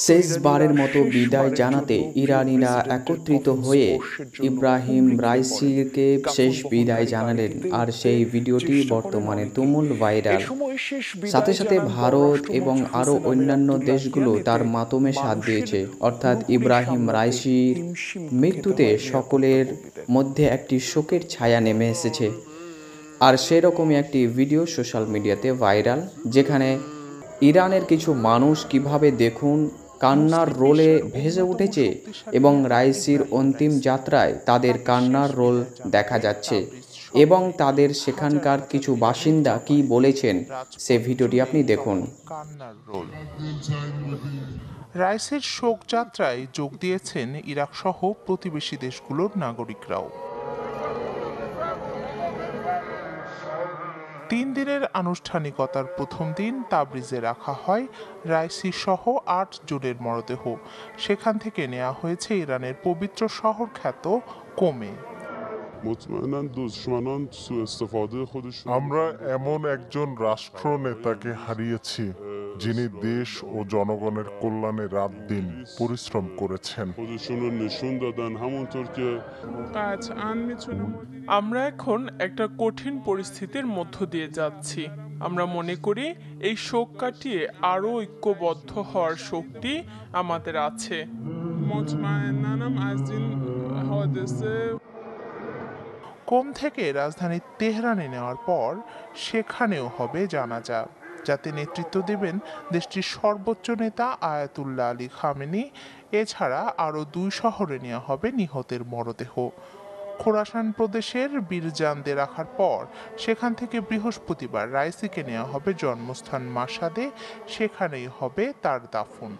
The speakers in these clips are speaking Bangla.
শেষবারের মতো বিদায় জানাতে ইরানিরা একত্রিত হয়ে ইব্রাহিম রাইসিকে শেষ বিদায় জানালেন, আর সেই ভিডিওটি বর্তমানে তুমুল ভাইরাল। সাথে সাথে ভারত এবং আরও অন্যান্য দেশগুলো তার মাতমে সাথ দিয়েছে। অর্থাৎ ইব্রাহিম রাইসির মৃত্যুতে সকলের মধ্যে একটি শোকের ছায়া নেমে এসেছে। আর সেরকমই একটি ভিডিও সোশ্যাল মিডিয়াতে ভাইরাল, যেখানে ইরানের কিছু মানুষ কিভাবে দেখুন কান্নার রোলে ভেসে উঠেছে এবং রাইসির অন্তিম যাত্রায় তাদের কান্নার রোল দেখা যাচ্ছে এবং তাদের সেখানকার কিছু বাসিন্দা কি বলেছেন সে ভিডিওটি আপনি দেখুন। কান্নার রোল। রাইসের শোক যাত্রায় যোগ দিয়েছেন ইরাক সহ প্রতিবেশী দেশগুলোর নাগরিকরাও। 3 দিনের আনুষ্ঠানিকতার প্রথম দিন তাবরিজে রাখা হয় রাইসি সহ 8 জনের মরদেহ। সেখান থেকে নেওয়া হয়েছে ইরানের পবিত্র শহর খ্যাত কোমে। আমরা এমন একজন রাষ্ট্র নেতাকে হারিয়েছি যিনি দেশ ও জনগণের কল্যাণে রাত দিন পরিশ্রম করেছেন। আমরা এখন একটা কঠিন পরিস্থিতির মধ্য দিয়ে যাচ্ছি। আমরা মনে করি এই শোক কাটিয়ে আরও ঐক্যবদ্ধ হওয়ার শক্তি আমাদের আছে। কোম থেকে রাজধানী তেহরানে নেওয়ার পর সেখানেও হবে জানাজা, যাতে নেতৃত্ব দেবেন দেশটির সর্বোচ্চ নেতা আয়াতুল্লাহ আলী খামেনি। এছাড়া আরও 2 শহরে নেওয়া হবে নিহতের মরদেহ। খোরাসান প্রদেশের বীরজানদে রাখার পর সেখান থেকে বৃহস্পতিবার রাইসিকে নেওয়া হবে জন্মস্থান মাসাদে, সেখানেই হবে তার দাফন।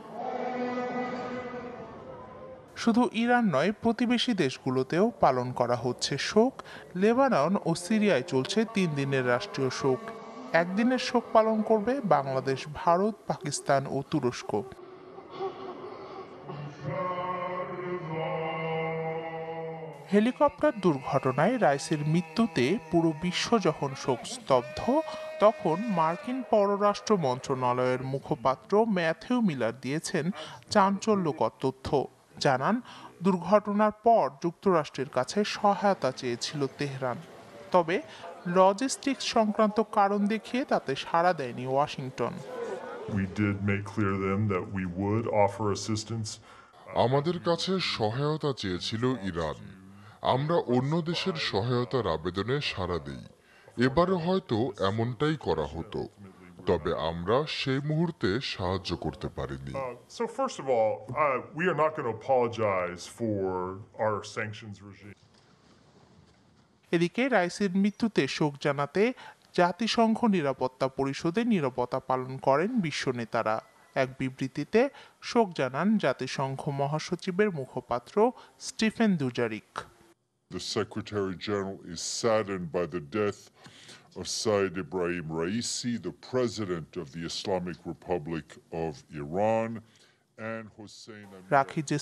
শুধু ইরান নয়, প্রতিবেশী দেশগুলোতেও পালন করা হচ্ছে শোক। লেবানন ও সিরিয়ায় চলছে 3 দিনের রাষ্ট্রীয় শোক। একদিনের শোক পালন করবে বাংলাদেশ, ভারত, পাকিস্তান ও তুরস্ক। হেলিকপ্টার দুর্ঘটনায় রাইসের মৃত্যুতে পুরো বিশ্ব যখন শোকস্তব্ধ, তখন মার্কিন পররাষ্ট্র মন্ত্রণালয়ের মুখপাত্র ম্যাথিউ মিলার দিয়েছেন চাঞ্চল্যকর তথ্য। জানান, দুর্ঘটনার পর যুক্তরাষ্ট্রের কাছে সহায়তা চেয়েছিল তেহরান, তবে লজিস্টিক্স সংক্রান্ত কারণ দেখিয়ে তাতে সাড়া দেয়নি ওয়াশিংটন। আমাদের কাছে সহায়তা চেয়েছিল ইরান। আমরা অন্য দেশের সহায়তার আবেদনে সাড়া দিই। এবারও হয়তো এমনটাই করা হতো, তবে আমরা সেই মুহূর্তে সাহায্য করতে পারিনি। এদিকে রাইসির মৃত্যুতে শোক জানাতে জাতিসংঘ নিরাপত্তা পরিষদে নীরবতা পালন করেন বিশ্ব নেতারা। এক বিবৃতিতে শোক জানান জাতিসংঘ মহাসচিবের মুখপাত্র Stephen Dujarric. The Secretary General is saddened by the death of Said Ibrahim Raisi, the President of the Islamic Republic of Iran, and Hossein Amir. রাখি যে